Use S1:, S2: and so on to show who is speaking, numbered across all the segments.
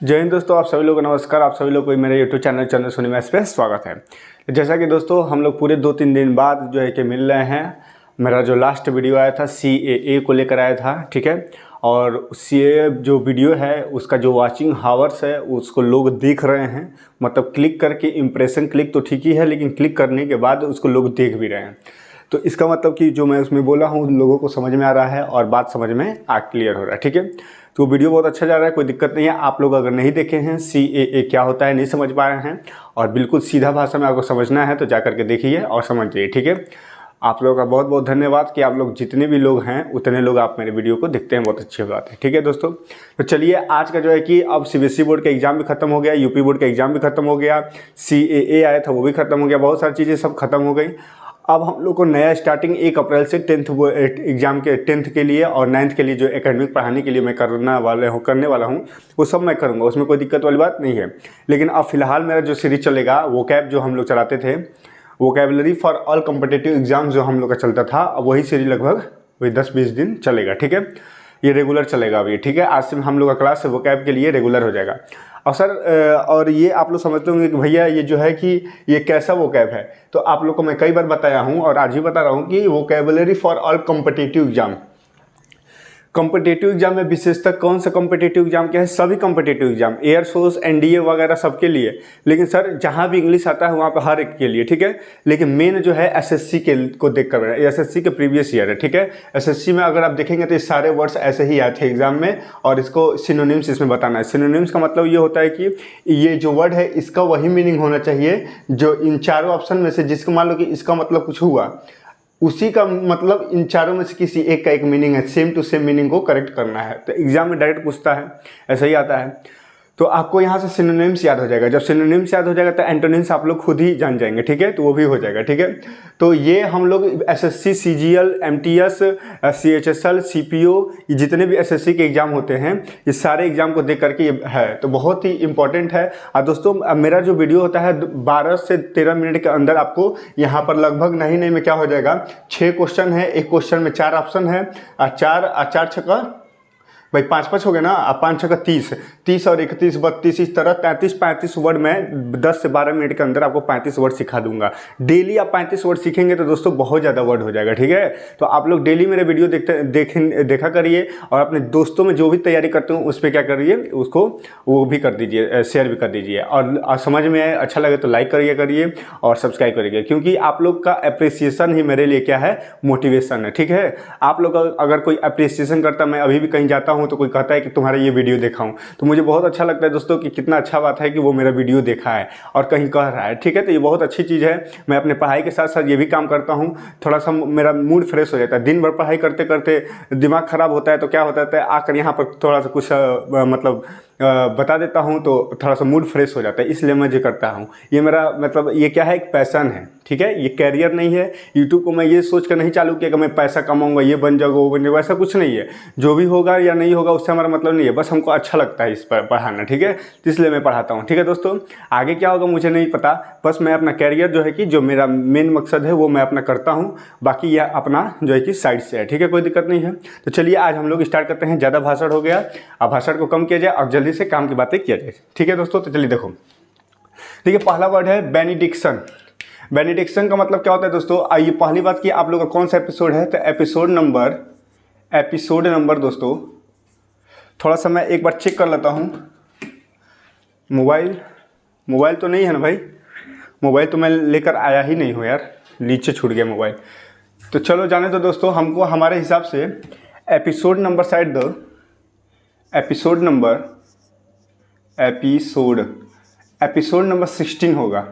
S1: जय हिंद दोस्तों, आप सभी लोगों को नमस्कार। आप सभी लोग को मेरे यूट्यूब चैनल सुनी मैथ्स पे स्वागत है। जैसा कि दोस्तों हम लोग पूरे 2-3 दिन बाद जो है कि मिल रहे हैं। मेरा जो लास्ट वीडियो आया था CAA को लेकर आया था, ठीक है। और CAA जो वीडियो है उसका जो वॉचिंग हावर्स है उसको लोग देख रहे हैं, मतलब क्लिक करके इम्प्रेशन क्लिक तो ठीक ही है, लेकिन क्लिक करने के बाद उसको लोग देख भी रहे हैं। तो इसका मतलब कि जो मैं उसमें बोला हूँ लोगों को समझ में आ रहा है और बात समझ में क्लियर हो रहा है, ठीक है। तो वीडियो बहुत अच्छा जा रहा है, कोई दिक्कत नहीं है। आप लोग अगर नहीं देखे हैं CAA क्या होता है, नहीं समझ पाए हैं और बिल्कुल सीधा भाषा में आपको समझना है तो जा करके देखिए और समझिए, ठीक है। आप लोगों का बहुत बहुत धन्यवाद कि आप लोग जितने भी लोग हैं उतने लोग आप मेरे वीडियो को देखते हैं, बहुत अच्छी बात है, ठीक है दोस्तों। तो चलिए आज का जो है कि अब CBSE बोर्ड का एग्ज़ाम भी खत्म हो गया, UP बोर्ड का एग्ज़ाम भी खत्म हो गया, CAA आया था वो भी खत्म हो गया, बहुत सारी चीज़ें सब खत्म हो गई। अब हम लोग को नया स्टार्टिंग 1 अप्रैल से 10th एग्ज़ाम के 10th के लिए और 9th के लिए जो एकेडमिक पढ़ाने के लिए मैं करने वाला हूँ वो सब मैं करूँगा, उसमें कोई दिक्कत वाली बात नहीं है। लेकिन अब फिलहाल मेरा जो सीरीज चलेगा वोकैब जो हम लोग चलाते थे, vocabulary for all competitive exam जो हम लोग का चलता था, अब वही सीरीज लगभग वही 10-20 दिन चलेगा, ठीक है। ये रेगुलर चलेगा अभी, ठीक है। आज से हम लोग का क्लास वोकैब के लिए रेगुलर हो जाएगा। और सर और ये आप लोग समझते होंगे कि भैया ये जो है कि ये कैसा वोकैब है, तो आप लोग को मैं कई बार बताया हूँ और आज भी बता रहा हूँ कि vocabulary for all competitive exam. Competitive exam में विशेषतः कौन सा कॉम्पिटिटिव एग्जाम क्या है, सभी competitive exam, air force, NDA वगैरह सबके लिए। लेकिन सर जहाँ भी इंग्लिश आता है वहाँ पर हर एक के लिए, ठीक है। लेकिन मेन जो है SSC के को देख कर, SSC के प्रीवियस ईयर है, ठीक है। SSC में अगर आप देखेंगे तो ये सारे वर्ड्स ऐसे ही आए थे एग्जाम में और इसको सिनोनिम्स इसमें बताना है। सिनोनिम्स का मतलब ये होता है कि ये जो वर्ड है इसका वही मीनिंग होना चाहिए जो इन चारों ऑप्शन में से, जिसको मान लो कि इसका मतलब कुछ हुआ, उसी का मतलब इन चारों में से किसी एक का एक मीनिंग है, सेम टू सेम मीनिंग को करेक्ट करना है। तो एग्जाम में डायरेक्ट पूछता है, ऐसा ही आता है। तो आपको यहाँ से सिनोनिम्स याद हो जाएगा। जब सिनोनिम्स याद हो जाएगा तो एंटोनिम्स आप लोग खुद ही जान जाएंगे, ठीक है। तो वो भी हो जाएगा, ठीक है। तो ये हम लोग SSC, CGL, MTS, CHSL, CPO, ये जितने भी SSC के एग्ज़ाम होते हैं ये सारे एग्ज़ाम को देख करके ये है, तो बहुत ही इंपॉर्टेंट है। और दोस्तों मेरा जो वीडियो होता है 12 से 13 मिनट के अंदर आपको यहाँ पर लगभग नहीं में क्या हो जाएगा, 6 क्वेश्चन है, एक क्वेश्चन में 4 ऑप्शन है और 4 छक्का भाई 5-5 हो गया ना, अब 5 छक्का 30 और 31 32, इस तरह 33-35 वर्ड में 10 से 12 मिनट के अंदर आपको 35 वर्ड सिखा दूंगा। डेली आप 35 वर्ड सीखेंगे तो दोस्तों बहुत ज़्यादा वर्ड हो जाएगा, ठीक है। तो आप लोग डेली मेरे वीडियो देखा करिए और अपने दोस्तों में जो भी तैयारी करते हो उस पर क्या करिए, उसको वो भी कर दीजिए, शेयर भी कर दीजिए। और समझ में आए, अच्छा लगे तो लाइक करिए और सब्सक्राइब करिए, क्योंकि आप लोग का अप्रिसिएशन ही मेरे लिए क्या है, मोटिवेशन है, ठीक है। आप लोग अगर कोई अप्रिसिएशन करता, मैं अभी भी कहीं जाता हूँ तो कोई कहता है कि तुम्हारा ये वीडियो देखा हूँ, तो मुझे बहुत अच्छा लगता है दोस्तों कि कितना अच्छा बात है कि वो मेरा वीडियो देखा है और कहीं कह रहा है, ठीक है। तो ये बहुत अच्छी चीज़ है। मैं अपने पढ़ाई के साथ साथ ये भी काम करता हूँ, थोड़ा सा मेरा मूड फ्रेश हो जाता है। दिन भर पढ़ाई करते करते दिमाग खराब होता है तो क्या होता है, आकर यहाँ पर थोड़ा सा कुछ मतलब बता देता हूँ तो थोड़ा सा मूड फ्रेश हो जाता है, इसलिए मैं जो करता हूँ। ये मेरा मतलब ये क्या है, एक पैशन है, ठीक है। ये कैरियर नहीं है। यूट्यूब को मैं ये सोच कर नहीं चालू किया कि मैं पैसा कमाऊंगा, ये बन जाऊंगा वो बन जाऊंगा, ऐसा कुछ नहीं है। जो भी होगा या नहीं होगा उससे हमारा मतलब नहीं है, बस हमको अच्छा लगता है इस पर पढ़ाना, ठीक है। इसलिए मैं पढ़ाता हूँ, ठीक है दोस्तों। आगे क्या होगा मुझे नहीं पता, बस मैं अपना कैरियर जो है कि जो मेरा मेन मकसद है वो मैं अपना करता हूँ, बाकी यह अपना जो है कि साइड से है, ठीक है, कोई दिक्कत नहीं है। तो चलिए आज हम लोग स्टार्ट करते हैं। ज़्यादा भाषण हो गया, अब भाषण को कम किया जाए और जल्दी से काम की बातें किया जाए, ठीक है दोस्तों। तो चलिए देखो, ठीक है, पहला वर्ड है बेनिडिक्शन। बेनिडिक्शन का मतलब क्या होता है दोस्तों, आइए पहली बात कि आप लोग का कौन सा एपिसोड है, तो एपिसोड नंबर दोस्तों थोड़ा सा मैं एक बार चेक कर लेता हूँ। मोबाइल तो नहीं है ना भाई, मोबाइल तो मैं लेकर आया ही नहीं हूँ यार, नीचे छूट गया मोबाइल। तो चलो जाने दो दोस्तों, हमको हमारे हिसाब से एपिसोड नंबर साइड दो, एपिसोड नंबर 16 होगा।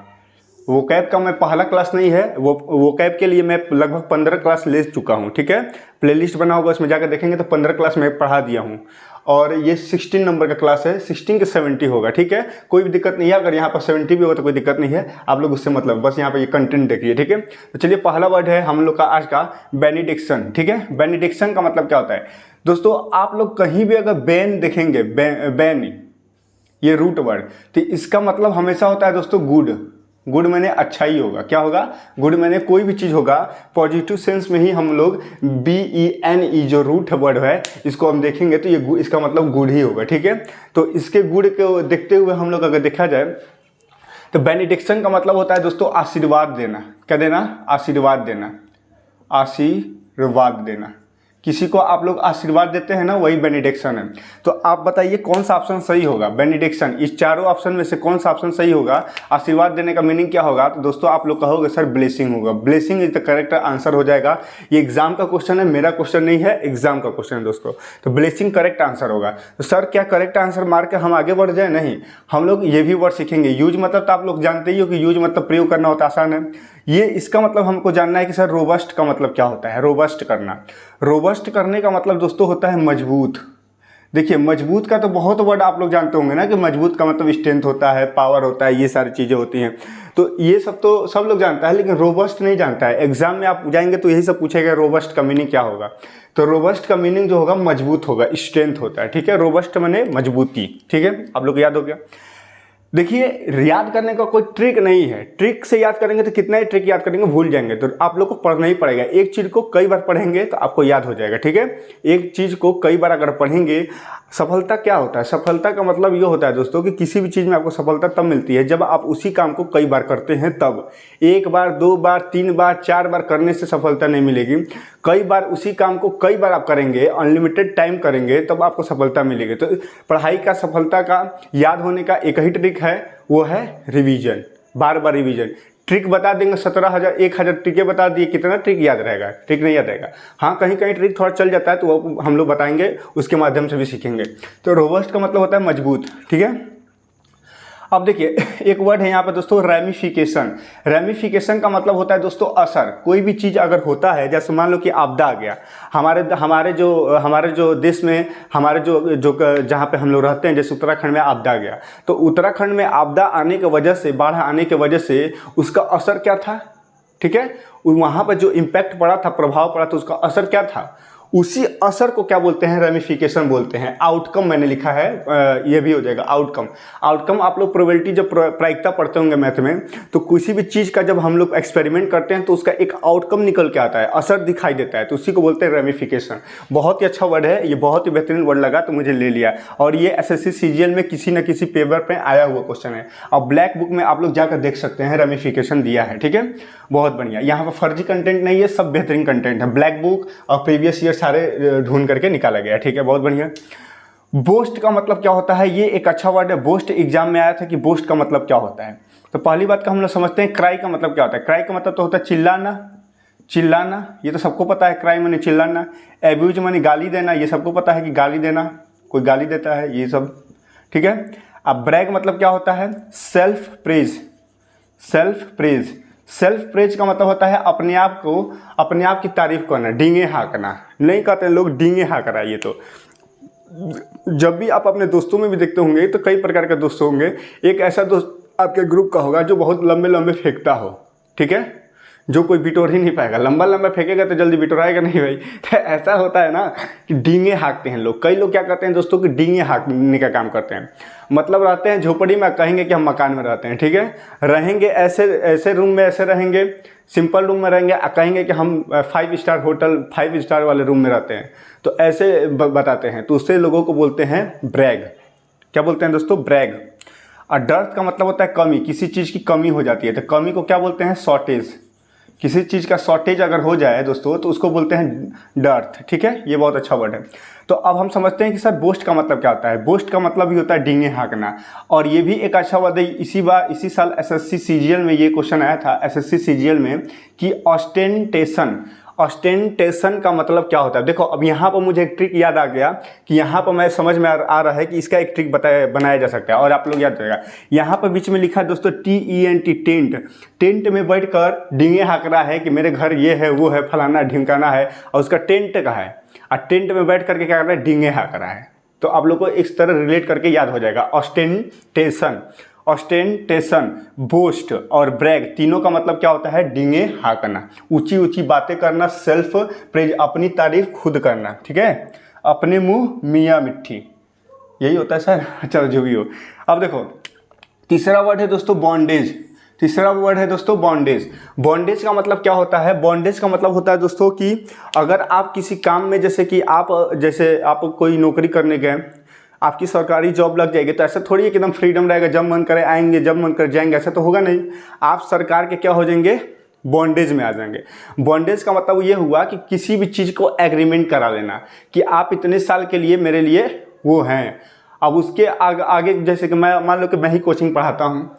S1: वोकैब का मैं पहला क्लास नहीं है, वोकैब के लिए मैं लगभग 15 क्लास ले चुका हूँ, ठीक है। प्लेलिस्ट बना होगा उसमें जाकर देखेंगे तो 15 क्लास मैं पढ़ा दिया हूँ और ये 16 नंबर का क्लास है। 16 के 70 होगा, ठीक है, कोई भी दिक्कत नहीं है। अगर यहाँ पर 70 भी होगा तो कोई दिक्कत नहीं है, आप लोग उससे मतलब बस यहाँ पर ये कंटेंट देखिए, ठीक है। तो चलिए पहला वर्ड है हम लोग का आज का बेनिडिक्शन, ठीक है। बेनिडिक्शन का मतलब क्या होता है दोस्तों, आप लोग कहीं भी अगर बैन देखेंगे, बैन ये रूट वर्ड, तो इसका मतलब हमेशा होता है दोस्तों गुड, गुड मैंने अच्छा ही होगा। क्या होगा? गुड मैंने कोई भी चीज़ होगा पॉजिटिव सेंस में ही हम लोग BENE जो रूट वर्ड है इसको हम देखेंगे तो ये इसका मतलब गुड ही होगा। ठीक है, तो इसके गुड को देखते हुए हम लोग अगर देखा जाए तो बेनिडिक्शन का मतलब होता है दोस्तों आशीर्वाद देना। क्या देना? आशीर्वाद देना। आशीर्वाद देना, किसी को आप लोग आशीर्वाद देते हैं ना, वही बेनिडिक्शन है। तो आप बताइए कौन सा ऑप्शन सही होगा? बेनिडिक्शन। इस चारों ऑप्शन में से कौन सा ऑप्शन सही होगा? आशीर्वाद देने का मीनिंग क्या होगा? तो दोस्तों आप लोग कहोगे सर ब्लेसिंग होगा। Blessing is the correct answer हो जाएगा। ये एग्जाम का क्वेश्चन है, मेरा क्वेश्चन नहीं है, एग्जाम का क्वेश्चन है दोस्तों। तो ब्लेसिंग करेक्ट आंसर होगा। तो सर क्या करेक्ट आंसर मार के हम आगे बढ़ जाए? नहीं, हम लोग ये भी वर्ड सीखेंगे। यूज मतलब तो आप लोग जानते ही हो कि यूज मतलब प्रयोग करना होता आसान है। ये इसका मतलब हमको जानना है कि सर रोबस्ट का मतलब क्या होता है? रोबस्ट करना, रोबस्ट करने का मतलब दोस्तों होता है मजबूत। देखिए मजबूत का तो बहुत वर्ड आप लोग जानते होंगे ना कि मजबूत का मतलब स्ट्रेंथ होता है, पावर होता है, ये सारी चीज़ें होती हैं। तो ये सब तो सब लोग जानता है, लेकिन रोबस्ट नहीं जानता है। एग्जाम में आप जाएंगे तो यही सब पूछेगा रोबस्ट का मीनिंग क्या होगा। तो रोबस्ट का मीनिंग जो होगा मजबूत होगा, स्ट्रेंथ होता है। ठीक है, रोबस्ट माने मजबूती। ठीक है, आप लोग को याद हो गया। देखिए याद करने का कोई ट्रिक नहीं है। ट्रिक से याद करेंगे तो कितना ही ट्रिक याद करेंगे भूल जाएंगे। तो आप लोग को पढ़ना ही पड़ेगा। एक चीज़ को कई बार पढ़ेंगे तो आपको याद हो जाएगा। ठीक है, एक चीज़ को कई बार अगर पढ़ेंगे। सफलता क्या होता है? सफलता का मतलब ये होता है दोस्तों कि किसी भी चीज़ में आपको सफलता तब मिलती है जब आप उसी काम को कई बार करते हैं तब। एक बार, दो बार, तीन बार, चार बार करने से सफलता नहीं मिलेगी। कई बार उसी काम को कई बार आप करेंगे, अनलिमिटेड टाइम करेंगे, तब आपको सफलता मिलेगी। तो पढ़ाई का सफलता का याद होने का एक ही ट्रिक है, वो है रिवीजन। बार बार रिवीजन। ट्रिक बता देंगे 17,000 1,000 ट्रिकें बता दिए, कितना ट्रिक याद रहेगा? ट्रिक नहीं याद रहेगा। हाँ कहीं कहीं ट्रिक थोड़ा चल जाता है तो वो हम लोग बताएंगे, उसके माध्यम से भी सीखेंगे। तो रोबस्ट का मतलब होता है मजबूत। ठीक है, अब देखिए एक वर्ड है यहाँ पर दोस्तों रेमिफिकेशन। रेमिफिकेशन का मतलब होता है दोस्तों असर। कोई भी चीज़ अगर होता है, जैसे मान लो कि आपदा आ गया हमारे जो देश में, हमारे जो जहाँ पे हम लोग रहते हैं, जैसे उत्तराखंड में आपदा आ गया, तो उत्तराखंड में आपदा आने की वजह से, बाढ़ आने की वजह से उसका असर क्या था? ठीक है, वहाँ पर जो इम्पैक्ट पड़ा था, प्रभाव पड़ा था, उसका असर क्या था? उसी असर को क्या बोलते हैं? रेमिफिकेशन बोलते हैं। आउटकम मैंने लिखा है, ये भी हो जाएगा आउटकम। आउटकम आप लोग प्रोबेबिलिटी जब प्रायिकता पढ़ते होंगे मैथ में, तो किसी भी चीज़ का जब हम लोग एक्सपेरिमेंट करते हैं तो उसका एक आउटकम निकल के आता है, असर दिखाई देता है, तो उसी को बोलते हैं रेमिफिकेशन। बहुत ही अच्छा वर्ड है ये, बहुत ही बेहतरीन वर्ड लगा तो मुझे ले लिया। और ये SSC CGL में किसी न किसी पेपर पर आया हुआ क्वेश्चन है। अब ब्लैक बुक में आप लोग जाकर देख सकते हैं, रेमिफिकेशन दिया है। ठीक है, बहुत बढ़िया। यहाँ पर फर्जी कंटेंट नहीं है, सब बेहतरीन कंटेंट है। ब्लैक बुक और प्रीवियस ईयर सारे ढूंढ करके निकाला गया। ठीक है, बहुत बढ़िया। बोस्ट का मतलब क्या होता है? ये एक अच्छा वर्ड है। बोस्ट एग्जाम में आया था कि बोस्ट का मतलब क्या होता है। तो पहली बात का हम लोग समझते हैं क्राई का मतलब क्या होता है। क्राई का मतलब तो होता है चिल्लाना। चिल्लाना ये तो सबको पता है, क्राई माने चिल्लाना। एब्यूज माने गाली देना, ये सबको पता है कि गाली देना, कोई गाली देता है, ये सब। ठीक है, अब ब्रैग मतलब क्या होता है? Self praise. Self praise, self praise का मतलब होता है अपने आप की तारीफ करना, डींगे हाँकना। नहीं कहते हैं लोग डींगे हाँक रहा है। ये तो जब भी आप अपने दोस्तों में भी देखते होंगे तो कई प्रकार के दोस्त होंगे। एक ऐसा दोस्त आपके ग्रुप का होगा जो बहुत लंबे लंबे फेंकता हो। ठीक है, जो कोई बिटोर ही नहीं पाएगा। लंबा लंबा फेंकेगा तो जल्दी बिटोराएगा नहीं भाई। तो ऐसा होता है ना कि डींगे हाँकते हैं लोग। कई लोग क्या करते हैं दोस्तों कि डींगे हाँकने का काम करते हैं। मतलब रहते हैं झोपड़ी में, कहेंगे कि हम मकान में रहते हैं। ठीक है, रहेंगे ऐसे रूम में, ऐसे रहेंगे, सिंपल रूम में रहेंगे, कहेंगे कि हम 5 स्टार होटल, 5 स्टार वाले रूम में रहते हैं। तो ऐसे बताते हैं, तो उससे लोगों को बोलते हैं ब्रैग। क्या बोलते हैं दोस्तों? ब्रैग। और डर्थ का मतलब होता है कमी, किसी चीज़ की कमी हो जाती है तो कमी को क्या बोलते हैं? शॉर्टेज। किसी चीज़ का शॉर्टेज अगर हो जाए दोस्तों तो उसको बोलते हैं डर्थ। ठीक है, ये बहुत अच्छा वर्ड है। तो अब हम समझते हैं कि सर बोस्ट का मतलब क्या होता है। बोस्ट का मतलब भी होता है डींगे हाँकना, और ये भी एक अच्छा वर्ड है। इसी साल SSC CGL में ये क्वेश्चन आया था, SSC CGL में, कि ऑस्टेंटेशन। ऑस्टेंटेशन का मतलब क्या होता है? देखो अब यहाँ पर मुझे एक ट्रिक याद आ गया कि यहाँ पर मैं समझ में आ रहा है कि इसका एक ट्रिक बनाया जा सकता है, और आप लोग याद रखेगा। यहाँ पर बीच में लिखा है दोस्तों TENT, टेंट। टेंट में बैठकर डींगे हाँक रहा है कि मेरे घर ये है, वो है, फलाना ढिमकाना है, और उसका टेंट का है, और टेंट में बैठ करके क्या कर रहा है? डींगे हाँक रहा है। तो आप लोग को इस तरह रिलेट करके याद हो जाएगा। ऑस्टेंटेशन, ऑस्टेंटेशन, बोस्ट और ब्रैग, तीनों का मतलब क्या होता है? डींगे हाँकना, ऊंची ऊंची बातें करना, सेल्फ प्रेज, अपनी तारीफ खुद करना। ठीक है, अपने मुंह मियाँ मिट्ठी, यही होता है सर। चलो जो भी हो। अब देखो तीसरा वर्ड है दोस्तों बॉन्डेज। तीसरा वर्ड है दोस्तों बॉन्डेज। बॉन्डेज का मतलब क्या होता है? बॉन्डेज का मतलब होता है दोस्तों कि अगर आप किसी काम में, जैसे कि आप कोई नौकरी करने गए, आपकी सरकारी जॉब लग जाएगी, तो ऐसा थोड़ी है कि एकदम फ्रीडम रहेगा, जब मन करे आएंगे, जब मन करे जाएंगे, ऐसा तो होगा नहीं। आप सरकार के क्या हो जाएंगे? बॉन्डेज में आ जाएंगे। बॉन्डेज का मतलब ये हुआ कि किसी भी चीज़ को एग्रीमेंट करा लेना कि आप इतने साल के लिए मेरे लिए वो हैं। अब उसके आगे जैसे कि मैं मान लो कि मैं ही कोचिंग पढ़ाता हूँ,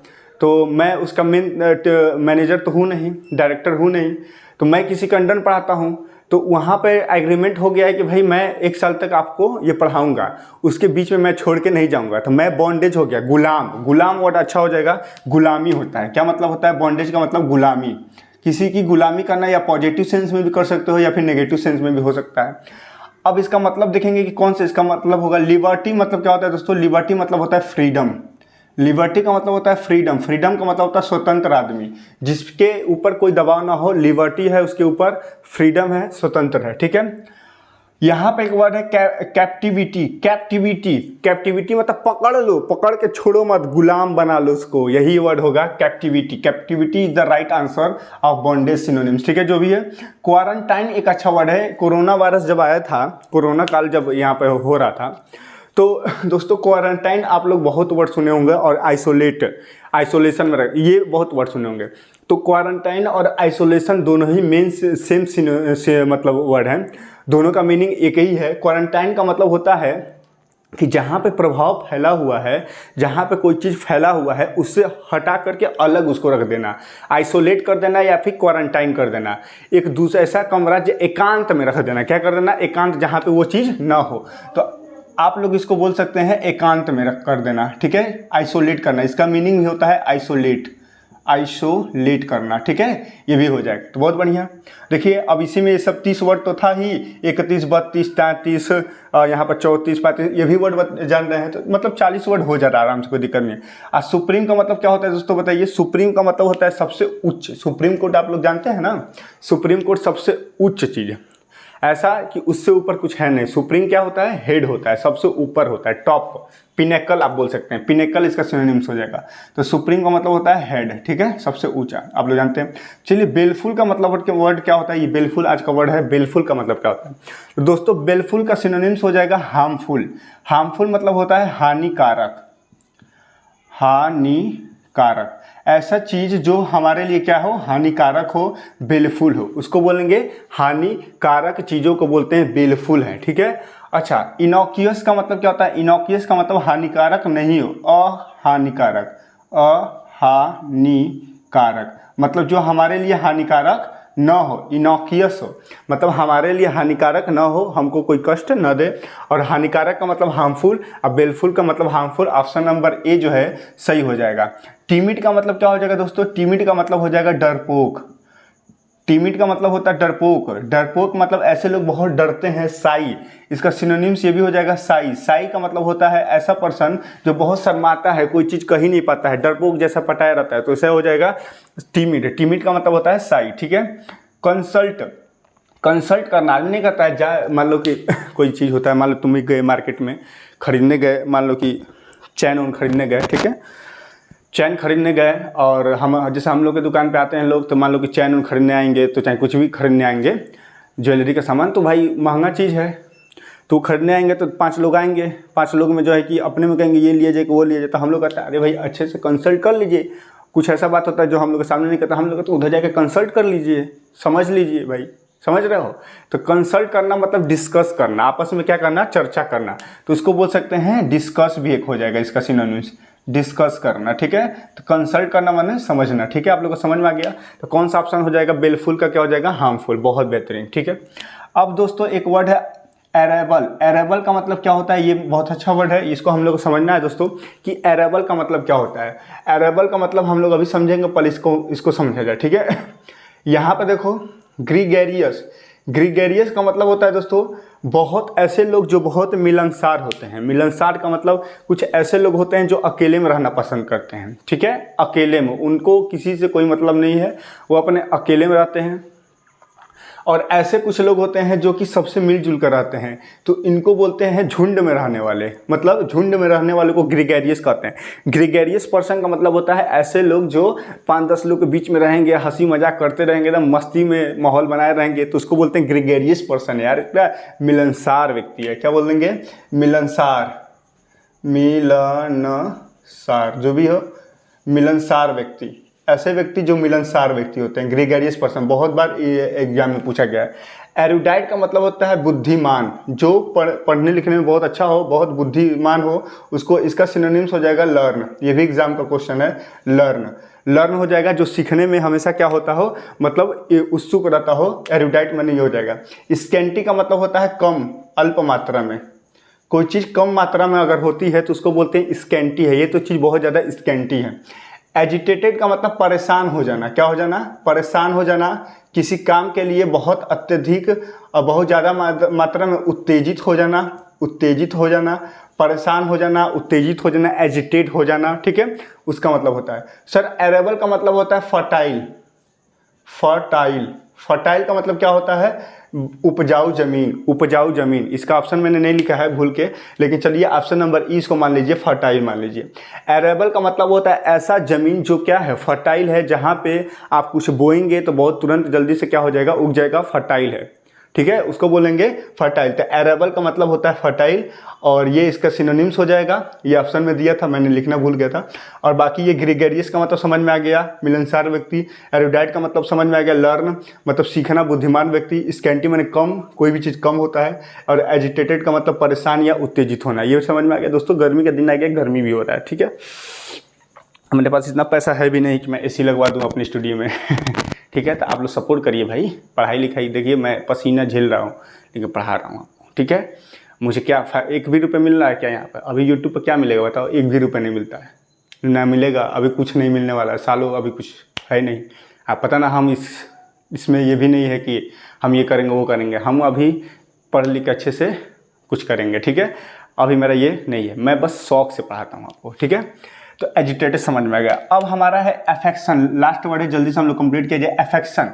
S1: तो मैं उसका मैनेजर तो हूँ नहीं, डायरेक्टर हूँ नहीं, तो मैं किसी का अंडर पढ़ाता हूँ, तो वहाँ पे एग्रीमेंट हो गया है कि भाई मैं 1 साल तक आपको ये पढ़ाऊँगा, उसके बीच में मैं छोड़ के नहीं जाऊँगा, तो मैं बॉन्डेज हो गया। गुलाम वर्ड अच्छा हो जाएगा, गुलामी होता है। क्या मतलब होता है? बॉन्डेज का मतलब गुलामी, किसी की गुलामी करना, या पॉजिटिव सेंस में भी कर सकते हो या फिर नेगेटिव सेंस में भी हो सकता है। अब इसका मतलब देखेंगे कि कौन से इसका मतलब होगा। लिबर्टी मतलब क्या होता है दोस्तों? लिबर्टी मतलब होता है फ्रीडम। लिबर्टी का मतलब होता है फ्रीडम। फ्रीडम का मतलब होता है स्वतंत्र आदमी, जिसके ऊपर कोई दबाव ना हो। लिबर्टी है, उसके ऊपर फ्रीडम है, स्वतंत्र है। ठीक है। यहाँ पे एक वर्ड है कैप्टिविटी। कैप्टिविटी मतलब पकड़ लो, पकड़ के छोड़ो मत, गुलाम बना लो उसको, यही वर्ड होगा captivity. Captivity is the right answer of bondage synonyms. ठीक है, जो भी है। क्वारंटाइन एक अच्छा वर्ड है। कोरोना वायरस जब आया था, कोरोना काल जब यहाँ पे हो रहा था, तो दोस्तों क्वारंटाइन आप लोग बहुत वर्ड सुने होंगे, और आइसोलेशन में ये बहुत वर्ड सुने होंगे। तो क्वारंटाइन और आइसोलेशन दोनों ही मेन सेम मतलब वर्ड हैं, दोनों का मीनिंग एक ही है। क्वारंटाइन का मतलब होता है कि जहाँ पे प्रभाव फैला हुआ है, जहाँ पे कोई चीज़ फैला हुआ है, उससे हटा करके अलग उसको रख देना, आइसोलेट कर देना, या फिर क्वारंटाइन कर देना। एक दूसरा ऐसा कमरा जो एकांत में रख देना। क्या कर देना? एकांत, जहाँ पे वो चीज़ ना हो, तो आप लोग इसको बोल सकते हैं एकांत में रख कर देना। ठीक है, आइसोलेट करना, इसका मीनिंग भी होता है आइसोलेट करना। ठीक है, ये भी हो जाएगा। तो बहुत बढ़िया। देखिए अब इसी में ये सब 30 वर्ड तो था ही, 31, 32, 33, यहाँ पर 34, 35, ये भी वर्ड जान रहे हैं, तो मतलब 40 वर्ड हो जाता है आराम से, कोई दिक्कत नहीं। आज सुप्रीम का मतलब क्या होता है दोस्तों, बताइए। सुप्रीम का मतलब होता है सबसे उच्च। सुप्रीम कोर्ट आप लोग जानते हैं ना, सुप्रीम कोर्ट सबसे उच्च चीज़ है, ऐसा कि उससे ऊपर कुछ है नहीं। सुप्रीम क्या होता है? हेड होता है, सबसे ऊपर होता है, टॉप, पिनेकल आप बोल सकते हैं। पिनेकल इसका सिनोनिम्स हो जाएगा। तो सुप्रीम का मतलब होता है हेड। ठीक है, सबसे ऊंचा, आप लोग जानते हैं। चलिए, बेलफुल का मतलब वर्ड क्या होता है? ये बेलफुल आज का वर्ड है। बेलफुल का मतलब क्या होता है? तो दोस्तों बेलफुल का सिनोनिम्स हो जाएगा हार्मफुल। हार्मफुल मतलब होता है हानिकारक। हानिकारक, ऐसा चीज जो हमारे लिए क्या हो? हानिकारक हो, बेलफुल हो, उसको बोलेंगे हानिकारक। चीजों को बोलते हैं बेलफुल है। ठीक है। अच्छा, इनॉक्यूअस का मतलब क्या होता है? इनॉक्यूअस का मतलब हानिकारक नहीं हो, अहानिकारक। अहानिकारक मतलब जो हमारे लिए हानिकारक न हो, इनॉक्यूअस हो, मतलब हमारे लिए हानिकारक न हो, हमको कोई कष्ट न दे। और हानिकारक का मतलब हार्मफुल, और बेलफुल का मतलब हार्मफुल। ऑप्शन नंबर ए जो है सही हो जाएगा। टिमिड का मतलब क्या हो जाएगा दोस्तों? टिमिड का मतलब हो जाएगा डरपोक। टिमिड का मतलब होता है डरपोक। डरपोक मतलब ऐसे लोग बहुत डरते हैं, साई। इसका सिनोनिम्स ये भी हो जाएगा साई। साई का मतलब होता है ऐसा पर्सन जो बहुत शर्माता है, कोई चीज़ कह ही नहीं पाता है, डरपोक जैसा पटाया रहता है, तो ऐसा हो जाएगा टिमिड। टिमिड का मतलब होता है साई। ठीक है। कंसल्ट करना, आदमी नहीं करता है, जा मान लो कि कोई चीज़ होता है, मान लो तुम ही गए मार्केट में खरीदने गए, मान लो कि चैन खरीदने गए। ठीक है, चैन खरीदने गए, और जैसे हम लोग के दुकान पे आते हैं लोग, तो मान लो कि चैन खरीदने आएंगे, तो चाहे कुछ भी खरीदने आएंगे, ज्वेलरी का सामान, तो भाई महंगा चीज़ है, तो खरीदने आएंगे तो 5 लोग आएंगे। 5 लोग में जो है कि अपने में कहेंगे ये लिए जाए, वो लिए जाए, तो हम लोग कहते हैं अरे भाई अच्छे से कंसल्ट कर लीजिए। कुछ ऐसा बात होता है जो हम लोग के सामने नहीं कहता, हम लोग तो उधर जाकर कंसल्ट कर लीजिए, समझ लीजिए भाई, समझ रहे हो। तो कंसल्ट करना मतलब डिस्कस करना, आपस में क्या करना? चर्चा करना। तो इसको बोल सकते हैं डिस्कस, भी एक हो जाएगा इसका सिनोनिम्स, डिस्कस करना। ठीक है। तो कंसल्ट करना माने समझना। ठीक है, आप लोगों को समझ में आ गया। तो कौन सा ऑप्शन हो जाएगा? बेलफुल का क्या हो जाएगा? हार्मफुल। बहुत बेहतरीन। ठीक है। अब दोस्तों एक वर्ड है एरेबल। एरेबल का मतलब क्या होता है? ये बहुत अच्छा वर्ड है, इसको हम लोग को समझना है दोस्तों कि एरेबल का मतलब क्या होता है। एरेबल का मतलब हम लोग अभी समझेंगे, पर इसको समझा जाए। ठीक है। यहाँ पे देखो, ग्रीगेरियस। ग्रीगेरियस का मतलब होता है दोस्तों बहुत ऐसे लोग जो बहुत मिलनसार होते हैं। मिलनसार का मतलब कुछ ऐसे लोग होते हैं जो अकेले में रहना पसंद करते हैं। ठीक है, अकेले में, उनको किसी से कोई मतलब नहीं है, वो अपने अकेले में रहते हैं। और ऐसे कुछ लोग होते हैं जो कि सबसे मिलजुल कर रहते हैं, तो इनको बोलते हैं झुंड में रहने वाले। मतलब झुंड में रहने वाले को ग्रेगेरियस कहते हैं। ग्रेगेरियस पर्सन का मतलब होता है ऐसे लोग जो 5-10 लोग के बीच में रहेंगे, हंसी मजाक करते रहेंगे, एकदम मस्ती में माहौल बनाए रहेंगे, तो उसको बोलते हैं ग्रेगेरियस पर्सन है यार। क्या मिलनसार व्यक्ति है, क्या बोल देंगे, मिलनसार। मिलनसार जो भी हो, मिलनसार व्यक्ति, ऐसे व्यक्ति जो मिलनसार व्यक्ति होते हैं, ग्रेगेरियस पर्सन। बहुत बार ये एग्जाम में पूछा गया है। एरुडाइट का मतलब होता है बुद्धिमान, जो पढ़ने लिखने में बहुत अच्छा हो, बहुत बुद्धिमान हो, उसको इसका सिनोनिम्स हो जाएगा लर्न। ये भी एग्जाम का क्वेश्चन है, लर्न। लर्न हो जाएगा जो सीखने में हमेशा क्या होता हो, मतलब उत्सुक रहता हो, एरुडाइट माने ये हो जाएगा। स्कैंटी का मतलब होता है कम, अल्प मात्रा में। कोई चीज़ कम मात्रा में अगर होती है तो उसको बोलते हैं स्कैंटी है, ये तो चीज़ बहुत ज़्यादा स्कैंटी है। एजिटेटेड का मतलब परेशान हो जाना, क्या हो जाना, परेशान हो जाना, किसी काम के लिए बहुत अत्यधिक और बहुत ज़्यादा मात्रा में उत्तेजित हो जाना, उत्तेजित हो जाना, परेशान हो जाना, उत्तेजित हो जाना, एजिटेट हो जाना, ठीक है, उसका मतलब होता है। सर एरेबल का मतलब होता है फर्टाइल। फर्टाइल, फर्टाइल का मतलब क्या होता है, उपजाऊ जमीन, उपजाऊ जमीन। इसका ऑप्शन मैंने नहीं लिखा है भूल के, लेकिन चलिए ऑप्शन नंबर ई इसको मान लीजिए, फर्टाइल मान लीजिए। एरेबल का मतलब होता है ऐसा जमीन जो क्या है, फर्टाइल है, जहाँ पे आप कुछ बोएंगे तो बहुत तुरंत जल्दी से क्या हो जाएगा, उग जाएगा, फर्टाइल है, ठीक है, उसको बोलेंगे फर्टाइल। तो एरेबल का मतलब होता है फर्टाइल, और ये इसका सिनोनिम्स हो जाएगा। ये ऑप्शन में दिया था, मैंने लिखना भूल गया था। और बाकी ये ग्रेगेरियस का मतलब समझ में आ गया, मिलनसार व्यक्ति। एरुडाइट का मतलब समझ में आ गया, लर्न, मतलब सीखना, बुद्धिमान व्यक्ति। स्कैंटी माने कम, कोई भी चीज़ कम होता है। और एजिटेटेड का मतलब परेशान या उत्तेजित होना, ये समझ में आ गया। दोस्तों गर्मी का दिन आ गया, गर्मी भी हो रहा है, ठीक है। मेरे पास इतना पैसा है भी नहीं कि मैं एसी लगवा दूँ अपने स्टूडियो में ठीक है, तो आप लोग सपोर्ट करिए भाई, पढ़ाई लिखाई। देखिए मैं पसीना झेल रहा हूँ लेकिन पढ़ा रहा हूँ आपको, ठीक है। मुझे क्या एक भी रुपये मिल रहा है क्या यहाँ पर? अभी यूट्यूब पर क्या मिलेगा बताओ, एक भी रुपये नहीं मिलता है, ना मिलेगा, अभी कुछ नहीं मिलने वाला है, सालों अभी कुछ है नहीं। आप पता ना, हम इसमें ये भी नहीं है कि हम ये करेंगे वो करेंगे, हम अभी पढ़ लिख अच्छे से कुछ करेंगे, ठीक है। अभी मेरा ये नहीं है, मैं बस शौक से पढ़ाता हूँ आपको, ठीक है। तो एजिटेटेड समझ में आ गया। अब हमारा है अफेक्शन, लास्ट वर्ड है, जल्दी से हम लोग कंप्लीट किया जाए। अफेक्शन,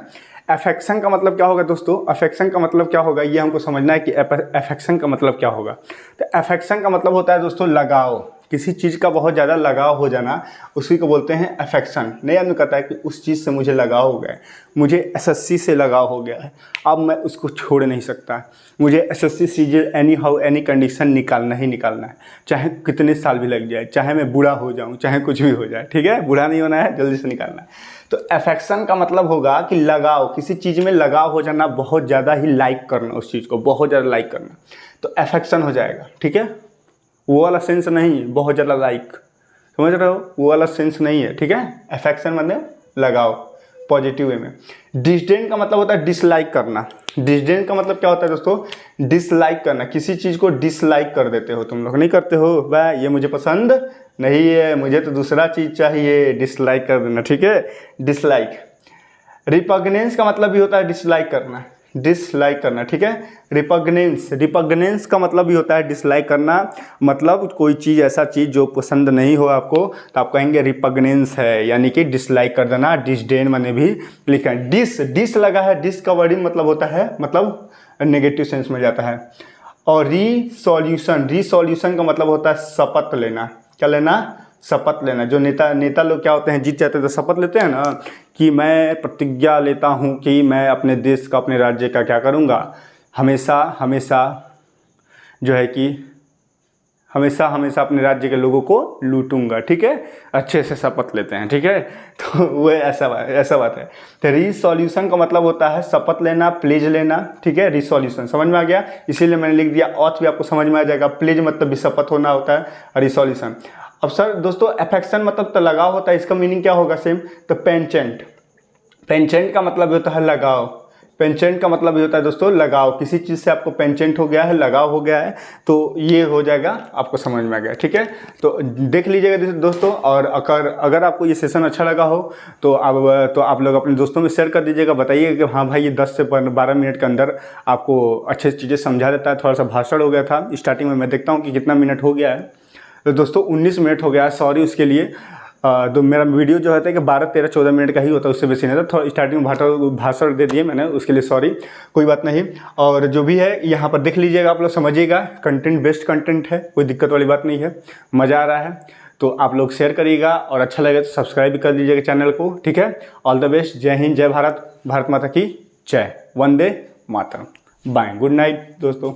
S1: अफेक्शन का मतलब क्या होगा दोस्तों, अफेक्शन का मतलब क्या होगा, ये हमको समझना है कि अफेक्शन का मतलब क्या होगा। तो अफेक्शन का मतलब होता है दोस्तों लगाव, किसी चीज़ का बहुत ज़्यादा लगाव हो जाना, उसी को बोलते हैं अफेक्शन। नहीं आदमी कहता है कि उस चीज़ से मुझे लगाव हो गया है, मुझे एसएससी से लगाव हो गया है, अब मैं उसको छोड़ नहीं सकता, मुझे SSC CJ any how any condition निकालना ही निकालना है, चाहे कितने साल भी लग जाए, चाहे मैं बूढ़ा हो जाऊँ, चाहे कुछ भी हो जाए, ठीक है, बूढ़ा नहीं होना है, जल्दी से निकालना है। तो अफेक्शन का मतलब होगा कि लगाव, किसी चीज़ में लगाव हो जाना, बहुत ज़्यादा ही लाइक करना, उस चीज़ को बहुत ज़्यादा लाइक करना, तो अफेक्शन हो जाएगा, ठीक है। वो वाला सेंस नहीं, बहुत ज़्यादा लाइक, समझ रहे हो, वो वाला सेंस नहीं है, ठीक है। अफेक्शन मतलब लगाव, पॉजिटिव वे में। डिसडेन का मतलब होता है डिसलाइक करना। डिसडेन का मतलब क्या होता है दोस्तों, डिसलाइक करना, किसी चीज़ को डिसलाइक कर देते हो, तुम लोग नहीं करते हो, वह ये मुझे पसंद नहीं है, मुझे तो दूसरा चीज़ चाहिए, डिसलाइक कर देना, ठीक है, डिसलाइक। रिपग्नेंस का मतलब भी होता है डिसलाइक करना, डिसलाइक करना, ठीक है। रिपग्नेंस, रिपग्नेंस का मतलब भी होता है डिसलाइक करना, मतलब कोई चीज़, ऐसा चीज़ जो पसंद नहीं हो आपको, तो आप कहेंगे रिपग्नेंस है, यानी कि डिसलाइक कर देना। डिसडेन मैंने भी लिखा है। डिस लगा है, डिस का वर्डिंग मतलब होता है, मतलब नेगेटिव सेंस में जाता है। और रीसॉल्यूशन, रीसॉल्यूशन का मतलब होता है शपथ लेना, क्या लेना, शपथ लेना। जो नेता लोग क्या होते हैं, जीत जाते हैं तो शपथ लेते हैं ना, कि मैं प्रतिज्ञा लेता हूँ कि मैं अपने देश का, अपने राज्य का क्या करूँगा, हमेशा हमेशा जो है कि हमेशा हमेशा अपने राज्य के लोगों को लूटूंगा, ठीक है, अच्छे से शपथ लेते हैं, ठीक है। तो वो ऐसा बात है। तो रीसॉल्यूशन का मतलब होता है शपथ लेना, प्लेज लेना, ठीक है। रीसॉल्यूशन समझ में आ गया, इसीलिए मैंने लिख दिया, ऑथ भी आपको समझ में आ जाएगा। प्लेज मतलब भी शपथ होना होता है, रिसॉल्यूशन। अब सर दोस्तों अफेक्शन मतलब तो लगाव होता है, इसका मीनिंग क्या होगा सेम, तो पेंचेंट, पेंचेंट का मतलब होता है लगाव, पेंचेंट का मतलब ये होता है दोस्तों लगाव, किसी चीज़ से आपको पेंचेंट हो गया है, लगाव हो गया है, तो ये हो जाएगा, आपको समझ में आ गया, ठीक है। तो देख लीजिएगा दोस्तों, और अगर आपको ये सेशन अच्छा लगा हो तो आप लोग अपने दोस्तों में शेयर कर दीजिएगा, बताइएगा कि हाँ भाई ये 10 से 12 मिनट के अंदर आपको अच्छे चीज़ें समझा देता है। थोड़ा सा भाषण हो गया था स्टार्टिंग में, मैं देखता हूँ कि कितना मिनट हो गया है, तो दोस्तों 19 मिनट हो गया है, सॉरी उसके लिए। तो मेरा वीडियो जो होता है कि 12-13-14 मिनट का ही होता है, उससे बेसी नहीं होता। थोड़ा स्टार्टिंग में भाषण दे दिए मैंने, उसके लिए सॉरी, कोई बात नहीं। और जो भी है यहाँ पर देख लीजिएगा, आप लोग समझिएगा, कंटेंट बेस्ट कंटेंट है, कोई दिक्कत वाली बात नहीं है, मज़ा आ रहा है। तो आप लोग शेयर करिएगा और अच्छा लगे तो सब्सक्राइब भी कर दीजिएगा चैनल को, ठीक है। ऑल द बेस्ट, जय हिंद, जय भारत, भारत माता की जय, Vande Mataram, bye, good night दोस्तों।